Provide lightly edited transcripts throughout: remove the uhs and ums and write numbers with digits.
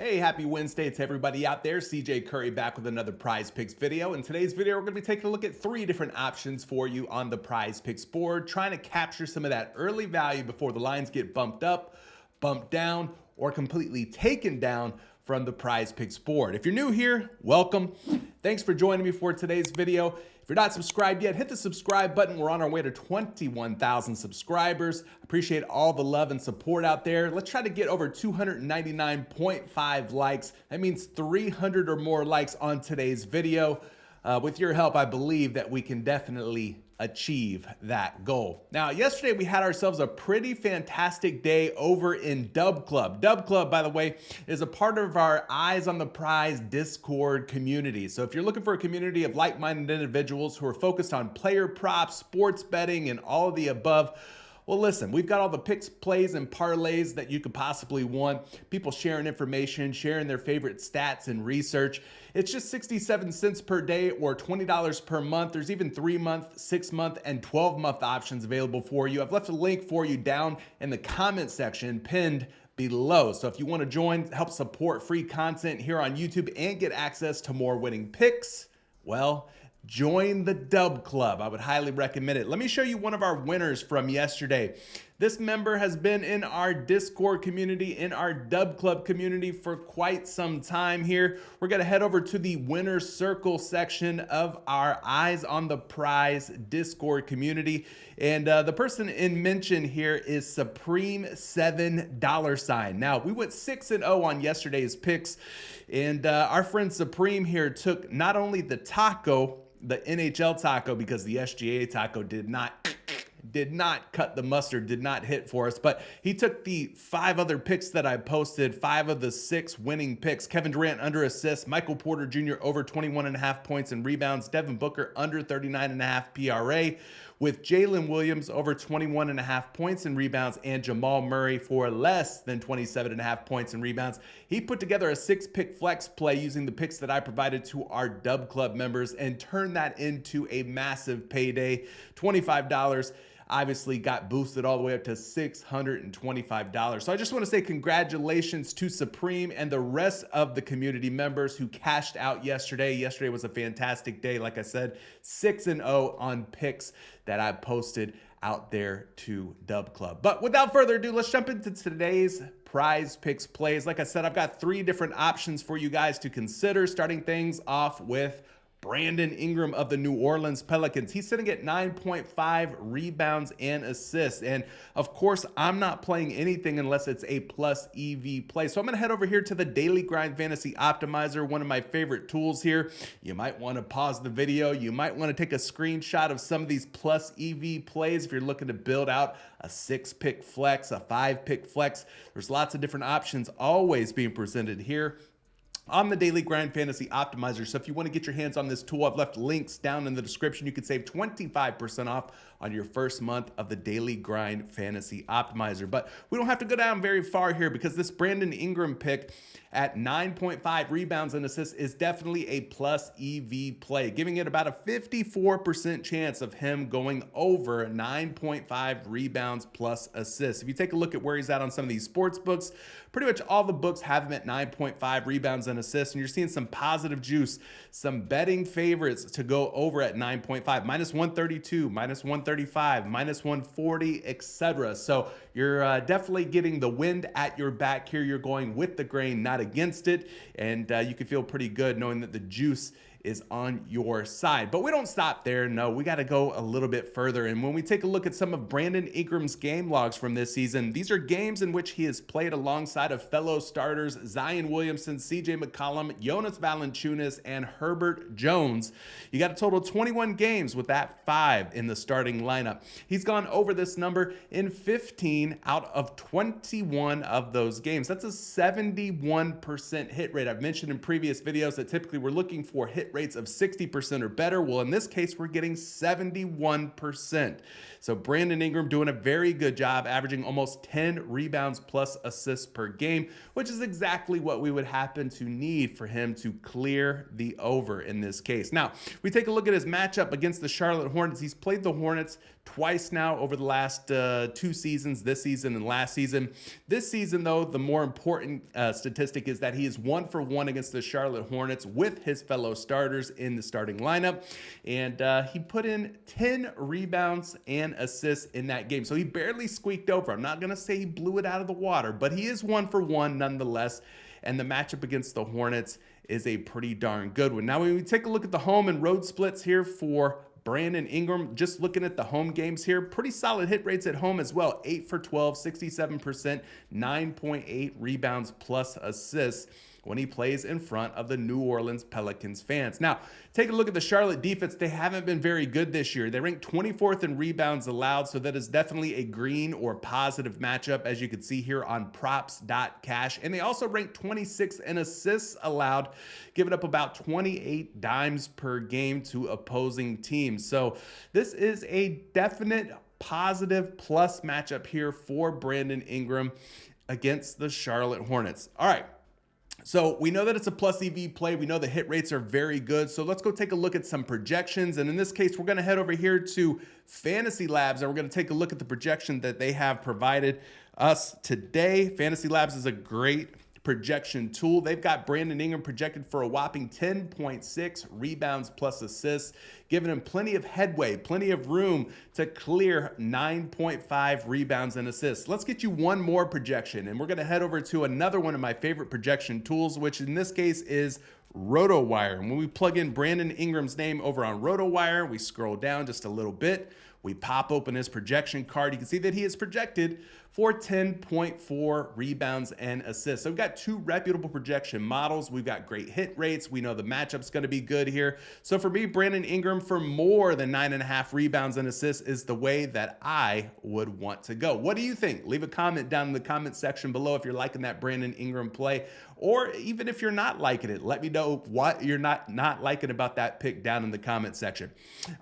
Hey, happy Wednesday to everybody out there. CJ Curry back with another PrizePicks video. In today's video, we're going to be taking a look at three different options for you on the PrizePicks board, trying to capture some of that early value before the lines get bumped up, bumped down, or completely taken down from the PrizePicks board. If you're new here, welcome. Thanks for joining me for today's video. If you're not subscribed yet, hit the subscribe button. We're on our way to 21,000 subscribers. Appreciate all the love and support out there. Let's try to get over 299.5 likes. That means 300 or more likes on today's video. With your help, I believe that we can definitely achieve that goal. Now, yesterday we had ourselves a pretty fantastic day over in Dub Club. Dub Club, by the way, is a part of our Eyes on the Prize Discord community. So if you're looking for a community of like-minded individuals who are focused on player props, sports betting, and all of the above, well, listen, we've got all the picks, plays, and parlays that you could possibly want. People sharing information, sharing their favorite stats and research. It's just 67 cents per day or $20 per month. There's even 3-month, 6-month, and 12-month options available for you. I've left a link for you down in the comment section pinned below. So if you want to join, help support free content here on YouTube and get access to more winning picks, well, join the Dub Club. I would highly recommend it. Let me show you one of our winners from yesterday. This member has been in our Discord community, in our Dub Club community for quite some time here. We're going to head over to the winner's circle section of our Eyes on the Prize Discord community. And the person in mention here is Supreme7 $. Now, we went 6-0 on yesterday's picks. And our friend Supreme here took not only the taco, the NHL taco, because the SGA taco did not cut the mustard, did not hit for us, but he took the 5 other picks that I posted, 5 of the 6 winning picks. Kevin Durant under assists, Michael Porter Jr. over 21.5 points and rebounds, Devin Booker under 39.5 PRA, with Jalen Williams over 21.5 points and rebounds, and Jamal Murray for less than 27.5 points and rebounds. He put together a 6-pick flex play using the picks that I provided to our Dub Club members and turned that into a massive payday, $25. Obviously got boosted all the way up to $625. So I just want to say congratulations to Supreme and the rest of the community members who cashed out yesterday. Yesterday was a fantastic day. Like I said, 6-0 on picks that I posted out there to Dub Club. But without further ado, let's jump into today's PrizePicks plays. Like I said, I've got 3 different options for you guys to consider, starting things off with Brandon Ingram of the New Orleans Pelicans. He's sitting at 9.5 rebounds and assists. And of course, I'm not playing anything unless it's a plus EV play. So I'm going to head over here to the Daily Grind Fantasy Optimizer, one of my favorite tools here. You might want to pause the video. You might want to take a screenshot of some of these plus EV plays if you're looking to build out a 6-pick flex, a 5-pick flex. There's lots of different options always being presented here on the Daily Grind Fantasy Optimizer. So if you want to get your hands on this tool, I've left links down in the description. You can save 25% off on your first month of the Daily Grind Fantasy Optimizer. But we don't have to go down very far here because this Brandon Ingram pick at 9.5 rebounds and assists is definitely a plus EV play, giving it about a 54% chance of him going over 9.5 rebounds plus assists. If you take a look at where he's at on some of these sports books, pretty much all the books have him at 9.5 rebounds and assists, and you're seeing some positive juice, some betting favorites to go over at 9.5, minus 132, minus 135, minus 140, etc. So you're definitely getting the wind at your back here. You're going with the grain, not against it, and you can feel pretty good knowing that the juice is on your side. But we don't stop there. No, we got to go a little bit further. And when we take a look at some of Brandon Ingram's game logs from this season, these are games in which he has played alongside of fellow starters Zion Williamson, CJ McCollum, Jonas Valanciunas, and Herbert Jones. You got a total of 21 games with that 5 in the starting lineup. He's gone over this number in 15 out of 21 of those games. That's a 71% hit rate. I've mentioned in previous videos that typically we're looking for hit rates of 60% or better. Well, in this case, we're getting 71%. So Brandon Ingram doing a very good job, averaging almost 10 rebounds plus assists per game, which is exactly what we would happen to need for him to clear the over in this case. Now, we take a look at his matchup against the Charlotte Hornets. He's played the Hornets twice now over the last 2 seasons, this season and last season. This season, though, the more important statistic is that he is 1 for 1 against the Charlotte Hornets with his fellow starters in the starting lineup. And he put in 10 rebounds and assists in that game. So he barely squeaked over. I'm not going to say he blew it out of the water, but he is 1 for 1 nonetheless. And the matchup against the Hornets is a pretty darn good one. Now, when we take a look at the home and road splits here for Brandon Ingram, just looking at the home games here, pretty solid hit rates at home as well. 8 for 12, 67%, 9.8 rebounds plus assists when he plays in front of the New Orleans Pelicans fans. Now, take a look at the Charlotte defense. They haven't been very good this year. They rank 24th in rebounds allowed, so that is definitely a green or positive matchup, as you can see here on props.cash. And they also rank 26th in assists allowed, giving up about 28 dimes per game to opposing teams. So this is a definite positive plus matchup here for Brandon Ingram against the Charlotte Hornets. All right. So we know that it's a plus EV play. We know the hit rates are very good. So let's go take a look at some projections. And in this case, we're going to head over here to Fantasy Labs, and we're going to take a look at the projection that they have provided us today. Fantasy Labs is a great projection tool. They've got Brandon Ingram projected for a whopping 10.6 rebounds plus assists, giving him plenty of headway, plenty of room to clear 9.5 rebounds and assists. Let's get you one more projection, and we're going to head over to another one of my favorite projection tools, which in this case is RotoWire. And when we plug in Brandon Ingram's name over on RotoWire, we scroll down just a little bit. We pop open his projection card. You can see that he is projected for 10.4 rebounds and assists. So we've got two reputable projection models. We've got great hit rates. We know the matchup's going to be good here. So for me, Brandon Ingram for more than 9.5 rebounds and assists is the way that I would want to go. What do you think? Leave a comment down in the comment section below if you're liking that Brandon Ingram play, or even if you're not liking it. Let me know what you're not liking about that pick down in the comment section.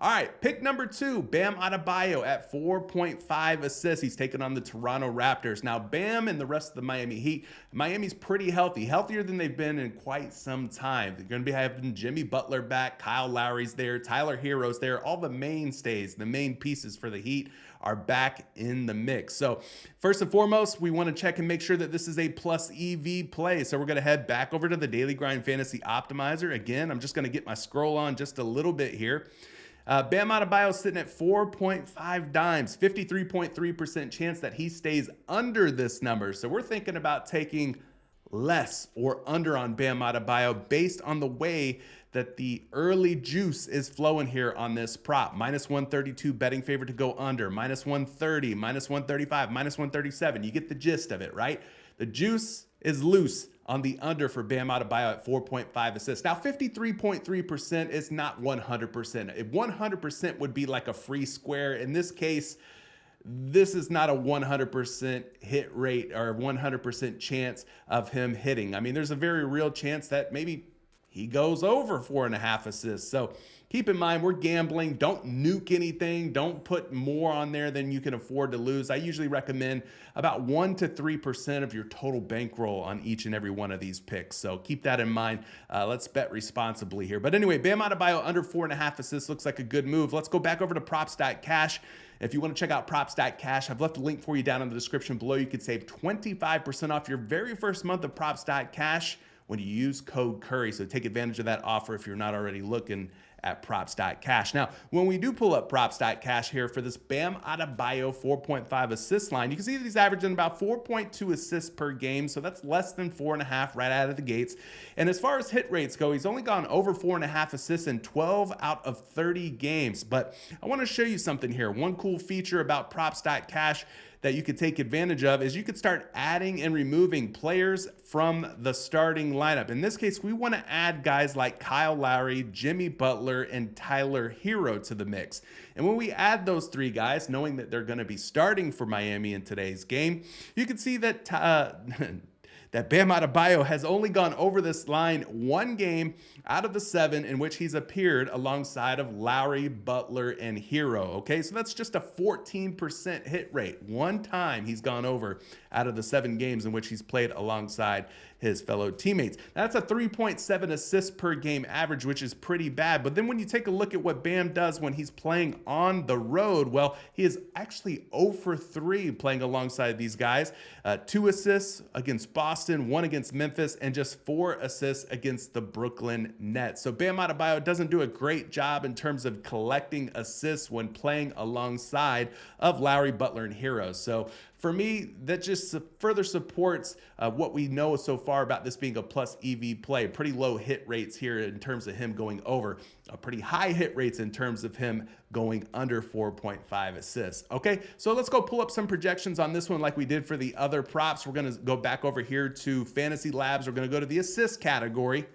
All right, pick number 2, Bam Adebayo at 4.5 assists. He's taking on the Toronto Raptors. Now, Bam and the rest of the Miami Heat, Miami's pretty healthy, healthier than they've been in quite some time. They're going to be having Jimmy Butler back, Kyle Lowry's there, Tyler Hero's there. All the mainstays, the main pieces for the Heat are back in the mix. So first and foremost, we want to check and make sure that this is a plus EV play. So we're going to head back over to the Daily Grind Fantasy Optimizer. Again, I'm just going to get my scroll on just a little bit here. Bam Adebayo sitting at 4.5 dimes, 53.3% chance that he stays under this number. So we're thinking about taking less or under on Bam Adebayo based on the way that the early juice is flowing here on this prop. Minus 132 betting favorite to go under, minus 130, minus 135, minus 137. You get the gist of it, right? The juice is loose on the under for Bam Adebayo at 4.5 assists. Now, 53.3% is not 100%. 100% would be like a free square. In this case, this is not a 100% hit rate or 100% chance of him hitting. I mean, there's a very real chance that maybe he goes over 4.5 assists. So keep in mind, we're gambling. Don't nuke anything. Don't put more on there than you can afford to lose. I usually recommend about 1 to 3% of your total bankroll on each and every one of these picks. So keep that in mind. Let's bet responsibly here. But anyway, Bam Adebayo under 4.5 assists looks like a good move. Let's go back over to props.cash. If you want to check out props.cash, I've left a link for you down in the description below. You could save 25% off your very first month of props.cash when you use code Curry. So take advantage of that offer if you're not already looking at props.cash. Now, when we do pull up props.cash here for this Bam Adebayo 4.5 assist line, you can see that he's averaging about 4.2 assists per game. So that's less than 4.5 right out of the gates. And as far as hit rates go, he's only gone over 4.5 assists in 12 out of 30 games. But I want to show you something here. One cool feature about props.cash that you could take advantage of is you could start adding and removing players from the starting lineup. In this case, we want to add guys like Kyle Lowry, Jimmy Butler, and Tyler Hero to the mix. And when we add those three guys, knowing that they're going to be starting for Miami in today's game, you can see that that Bam Adebayo has only gone over this line one game out of the 7 in which he's appeared alongside of Lowry, Butler, and Hero. Okay, so that's just a 14% hit rate. One time he's gone over out of the 7 games in which he's played alongside his fellow teammates. Now, that's a 3.7 assists per game average, which is pretty bad. But then when you take a look at what Bam does when he's playing on the road, well, he is actually 0 for 3 playing alongside these guys. 2 assists against Boston, 1 against Memphis, and just 4 assists against the Brooklyn Nets. So Bam Adebayo doesn't do a great job in terms of collecting assists when playing alongside of Lowry, Butler, and Hero. So for me, that just further supports what we know so far about this being a plus EV play. Pretty low hit rates here in terms of him going over, pretty high hit rates in terms of him going under 4.5 assists. Okay, so let's go pull up some projections on this one like we did for the other props. We're going to go back over here to Fantasy Labs. We're going to go to the assist category.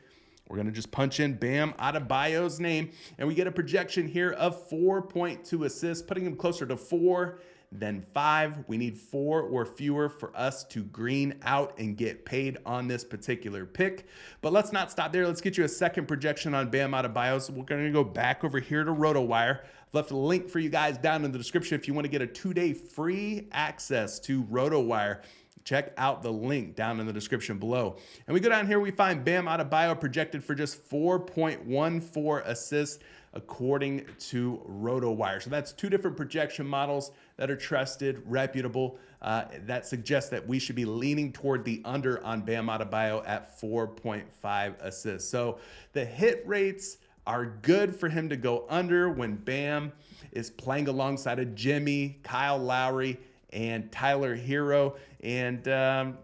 We're going to just punch in Bam Adebayo's name, and we get a projection here of 4.2 assists, putting him closer to 4 than 5. We need 4 or fewer for us to green out and get paid on this particular pick. But let's not stop there. Let's get you a second projection on Bam Adebayo. So we're going to go back over here to RotoWire. I've left a link for you guys down in the description if you want to get a 2-day free access to RotoWire. Check out the link down in the description below. And we go down here, we find Bam Adebayo projected for just 4.14 assists according to RotoWire. So that's 2 different projection models that are trusted, reputable, that suggests that we should be leaning toward the under on Bam Adebayo at 4.5 assists. So the hit rates are good for him to go under when Bam is playing alongside of Jimmy, Kyle Lowry, and Tyler Hero, and the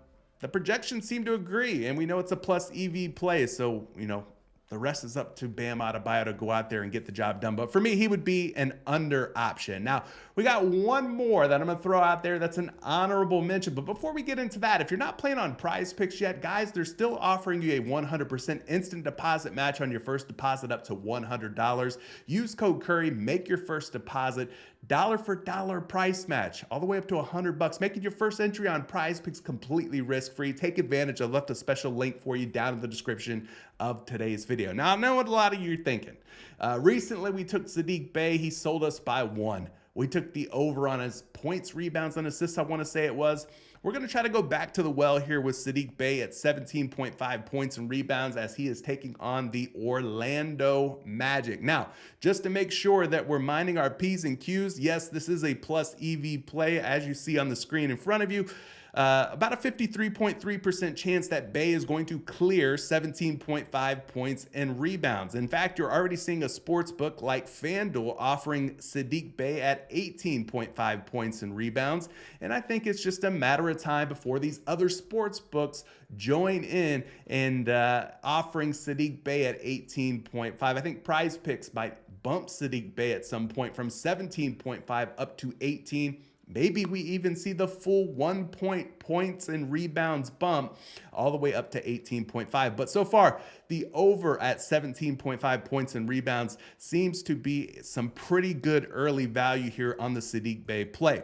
projections seem to agree, and we know it's a plus EV play, so the rest is up to Bam Adebayo to go out there and get the job done. But for me, he would be an under option. Now, we got one more that I'm going to throw out there that's an honorable mention. But before we get into that, if you're not playing on PrizePicks yet, guys, they're still offering you a 100% instant deposit match on your first deposit up to $100. Use code Curry, make your first deposit. Dollar for dollar price match, all the way up to $100, making your first entry on PrizePicks completely risk-free. Take advantage. I left a special link for you down in the description of today's video. Now, I know what a lot of you are thinking. Recently, we took Saddiq Bey. He sold us by 1. We took the over on his points, rebounds, and assists, I want to say it was. We're going to try to go back to the well here with Saddiq Bey at 17.5 points and rebounds as he is taking on the Orlando Magic. Now, just to make sure that we're minding our P's and Q's, yes, this is a plus EV play as you see on the screen in front of you. About a 53.3% chance that Bey is going to clear 17.5 points and rebounds. In fact, you're already seeing a sports book like FanDuel offering Saddiq Bey at 18.5 points and rebounds. And I think it's just a matter of time before these other sports books join in and offering Saddiq Bey at 18.5. I think PrizePicks might bump Saddiq Bey at some point from 17.5 up to 18. Maybe we even see the full 1 point points and rebounds bump all the way up to 18.5. But so far, the over at 17.5 points and rebounds seems to be some pretty good early value here on the Saddiq Bey play.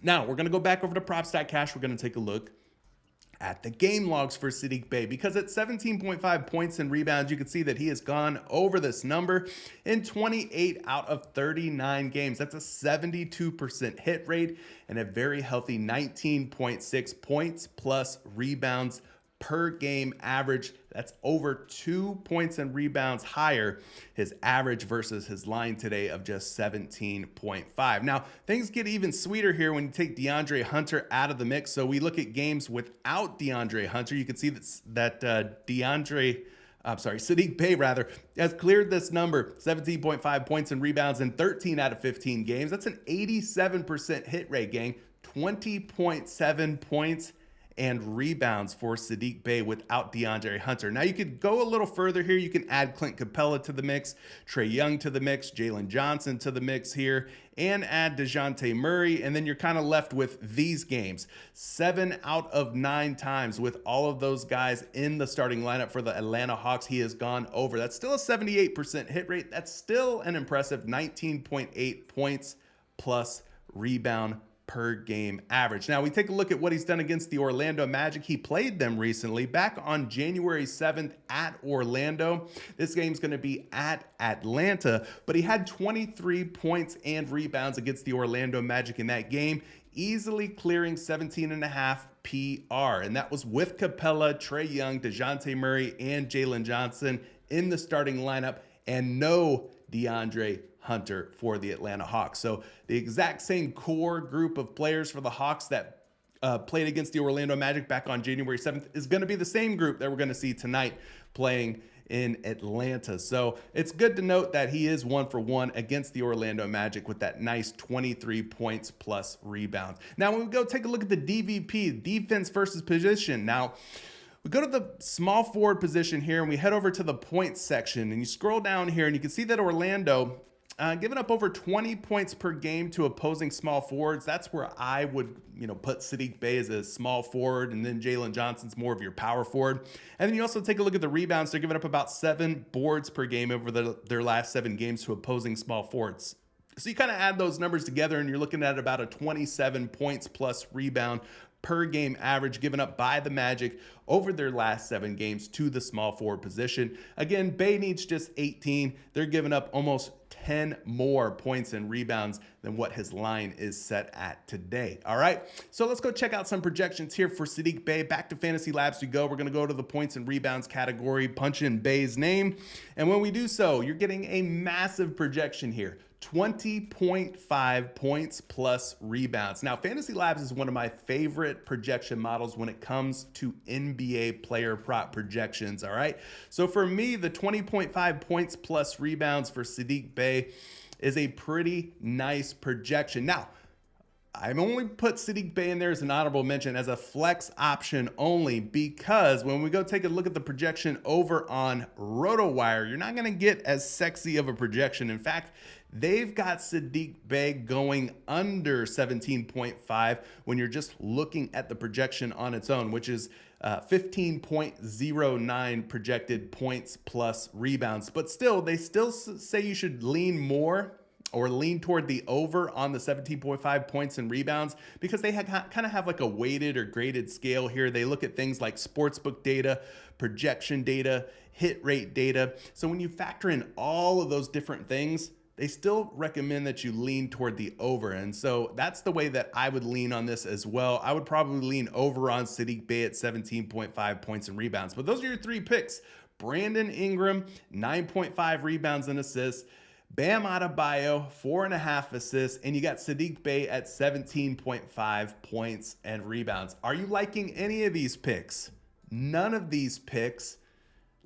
Now, we're going to go back over to Props.Cash. We're going to take a look at the game logs for Saddiq Bey, because at 17.5 points and rebounds, you can see that he has gone over this number in 28 out of 39 games. That's a 72% hit rate and a very healthy 19.6 points plus rebounds per game average. That's over 2 points and rebounds higher, his average versus his line today of just 17.5. Now, things get even sweeter here when you take DeAndre Hunter out of the mix. So we look at games without DeAndre Hunter. You can see that Saddiq Bey has cleared this number, 17.5 points and rebounds in 13 out of 15 games. That's an 87% hit rate, gang. 20.7 points and rebounds for Saddiq Bey without DeAndre Hunter. Now, you could go a little further here. You can add Clint Capella to the mix, Trae Young to the mix, Jalen Johnson to the mix here, and add DeJounte Murray, and then you're kind of left with these games. 7 out of 9 times with all of those guys in the starting lineup for the Atlanta Hawks, he has gone over. That's still a 78% hit rate. That's still an impressive 19.8 points plus rebound per game average. Now, we take a look at what he's done against the Orlando Magic. He played them recently back on January 7th at Orlando. This game's going to be at Atlanta, but he had 23 points and rebounds against the Orlando Magic in that game, easily clearing 17.5 PPR. And that was with Capella, Trae Young, DeJounte Murray, and Jalen Johnson in the starting lineup, and no DeAndre Hunter for the Atlanta Hawks. So the exact same core group of players for the Hawks that played against the Orlando Magic back on January 7th is going to be the same group that we're going to see tonight playing in Atlanta. So it's good to note that he is 1 for 1 against the Orlando Magic with that nice 23 points plus rebounds. Now, when we go take a look at the DVP, defense versus position. Now, we go to the small forward position here and we head over to the points section, and you scroll down here and you can see that Orlando giving up over 20 points per game to opposing small forwards. That's where I would, put Saddiq Bey as a small forward, and then Jalen Johnson's more of your power forward. And then you also take a look at the rebounds. They're giving up about 7 boards per game over their last 7 games to opposing small forwards. So you kind of add those numbers together and you're looking at about a 27 points plus rebound per game average given up by the Magic over their last 7 games to the small forward position. Again, Bey needs just 18. They're giving up almost 10 more points and rebounds than what his line is set at today. All right, so let's go check out some projections here for Saddiq Bey. Back to Fantasy Labs we go. We're going to go to the points and rebounds category, punch in Bey's name. And when we do so, you're getting a massive projection here. 20.5 points plus rebounds. Now, Fantasy Labs is one of my favorite projection models when it comes to NBA player prop projections, all right? So for me, the 20.5 points plus rebounds for Saddiq Bey is a pretty nice projection. Now, I've only put Saddiq Bey in there as an honorable mention as a flex option only, because when we go take a look at the projection over on RotoWire, you're not going to get as sexy of a projection. In fact, they've got Saddiq Bey going under 17.5 when you're just looking at the projection on its own, which is 15.09 projected points plus rebounds. But still, they still say you should lean more or lean toward the over on the 17.5 points and rebounds, because they kind of have like a weighted or graded scale here. They look at things like sportsbook data, projection data, hit rate data. So when you factor in all of those different things, they still recommend that you lean toward the over. And so that's the way that I would lean on this as well. I would probably lean over on Saddiq Bey at 17.5 points and rebounds. But those are your 3 picks. Brandon Ingram, 9.5 rebounds and assists. Bam Adebayo, 4.5 assists, and you got Saddiq Bey at 17.5 points and rebounds. Are you liking any of these picks? None of these picks?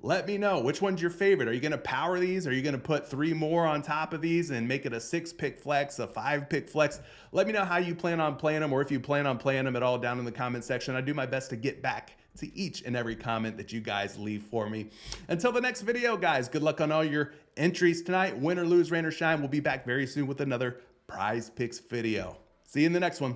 Let me know. Which one's your favorite? Are you going to power these? Are you going to put 3 more on top of these and make it a 6-pick flex, a 5-pick flex? Let me know how you plan on playing them, or if you plan on playing them at all down in the comment section. I do my best to get back to each and every comment that you guys leave for me. Until the next video, guys, good luck on all your entries tonight. Win or lose, rain or shine, we'll be back very soon with another PrizePicks video. See you in the next one.